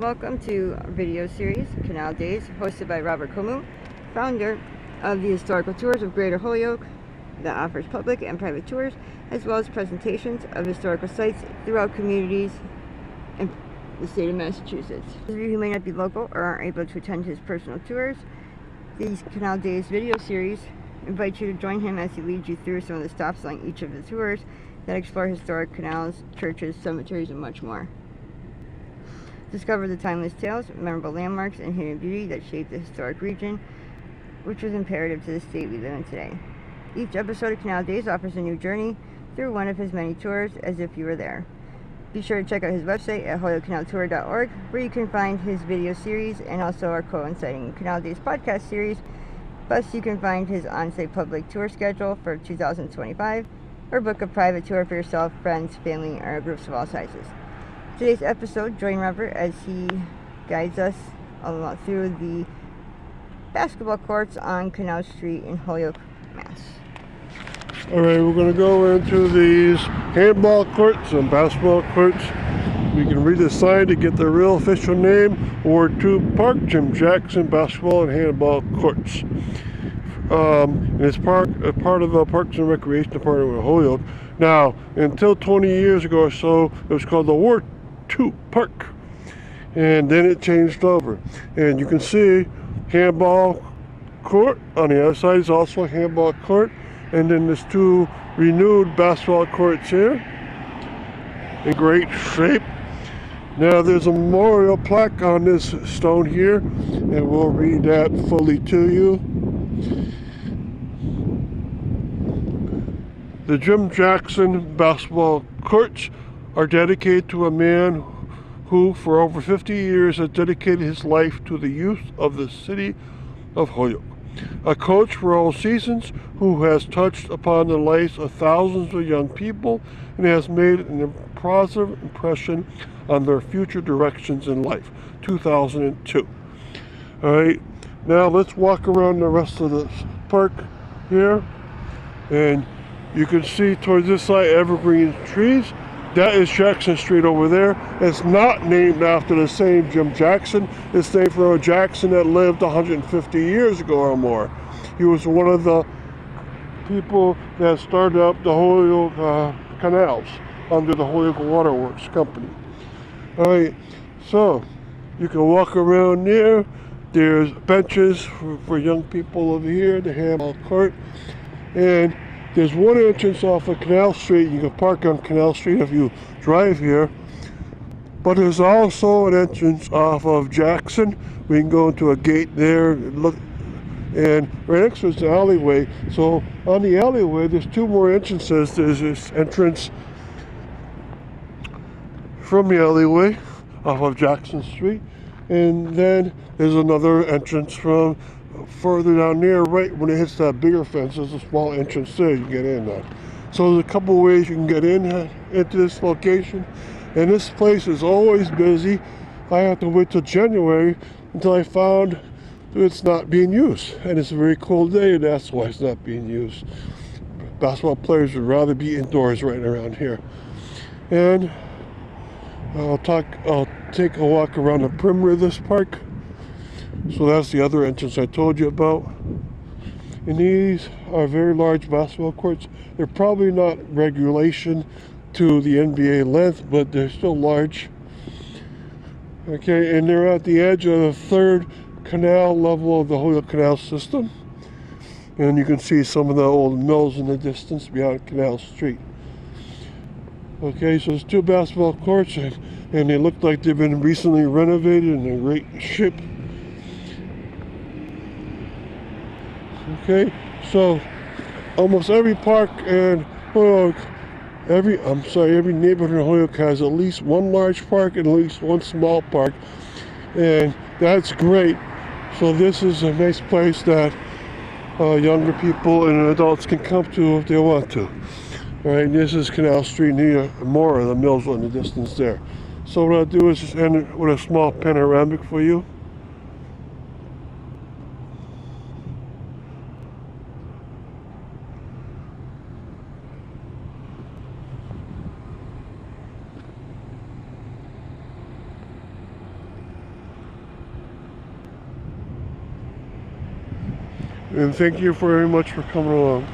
Welcome to our video series, Canal Days, hosted by Robert Comu, founder of the Historical Tours of Greater Holyoke, that offers public and private tours, as well as presentations of historical sites throughout communities in the state of Massachusetts. For those of you who may not be local or aren't able to attend his personal tours, these Canal Days video series invite you to join him as he leads you through some of the stops along each of the tours that explore historic canals, churches, cemeteries, and much more. Discover the timeless tales, memorable landmarks, and hidden beauty that shaped the historic region, which was imperative to the state we live in today. Each episode of Canal Days offers a new journey through one of his many tours, as if you were there. Be sure to check out his website at holyokecanaltour.org, where you can find his video series and also our coinciding Canal Days podcast series. Plus, you can find his on-site public tour schedule for 2025, or book a private tour for yourself, friends, family, or groups of all sizes. Today's episode, join Robert as he guides us along through the basketball courts on Canal Street in Holyoke, Mass. Alright, we're going to go into these handball courts and basketball courts. You can read the sign to get the real official name, Ward 2 Park, Jim Jackson Basketball and Handball Courts. And it's part of the Parks and Recreation Department of Holyoke. Now, until 20 years ago or so, it was called the Ward 2 Park, and then it changed over. And you can see handball court on the other side is also a handball court, and then there's two renewed basketball courts here in great shape. Now there's a memorial plaque on this stone here, and we'll read that fully to you. The Jim Jackson basketball courts are dedicated to a man who, for over 50 years, has dedicated his life to the youth of the city of Holyoke. A coach for all seasons who has touched upon the lives of thousands of young people and has made an impressive impression on their future directions in life. 2002. All right, now let's walk around the rest of the park here, and you can see towards this side evergreen trees. That is Jackson Street over there. It's not named after the same Jim Jackson. It's named for a Jackson that lived 150 years ago or more. He was one of the people that started up the Holyoke canals under the Holyoke Waterworks Company. All right, so you can walk around there. There's benches for young people over here, the handball court. And there's one entrance off of Canal Street. You can park on Canal Street if you drive here. But there's also an entrance off of Jackson. We can go into a gate there and look. And right next to it's the alleyway. So on the alleyway, there's two more entrances. There's this entrance from the alleyway off of Jackson Street. And then there's another entrance from further down there, right when it hits that bigger fence. There's a small entrance there. You get in there. So there's a couple ways you can get into this location. And this place is always busy. I have to wait till January until I found that it's not being used. And it's a very cold day, and that's why it's not being used. Basketball players would rather be indoors right around here. And I'll take a walk around the perimeter of this park. So that's the other entrance I told you about. And these are very large basketball courts. They're probably not regulation to the NBA length, but they're still large. Okay, and they're at the edge of the third canal level of the Holyoke Canal system. And you can see some of the old mills in the distance beyond Canal Street. Okay, so there's two basketball courts, and they look like they've been recently renovated and in great shape. Okay, so almost every park in Holyoke, every neighborhood in Holyoke has at least one large park and at least one small park, and that's great. So this is a nice place that younger people and adults can come to if they want to. All right, this is Canal Street near more of the mills in the distance there. So what I'll do is just end it with a small panoramic for you. And thank you very much for coming along.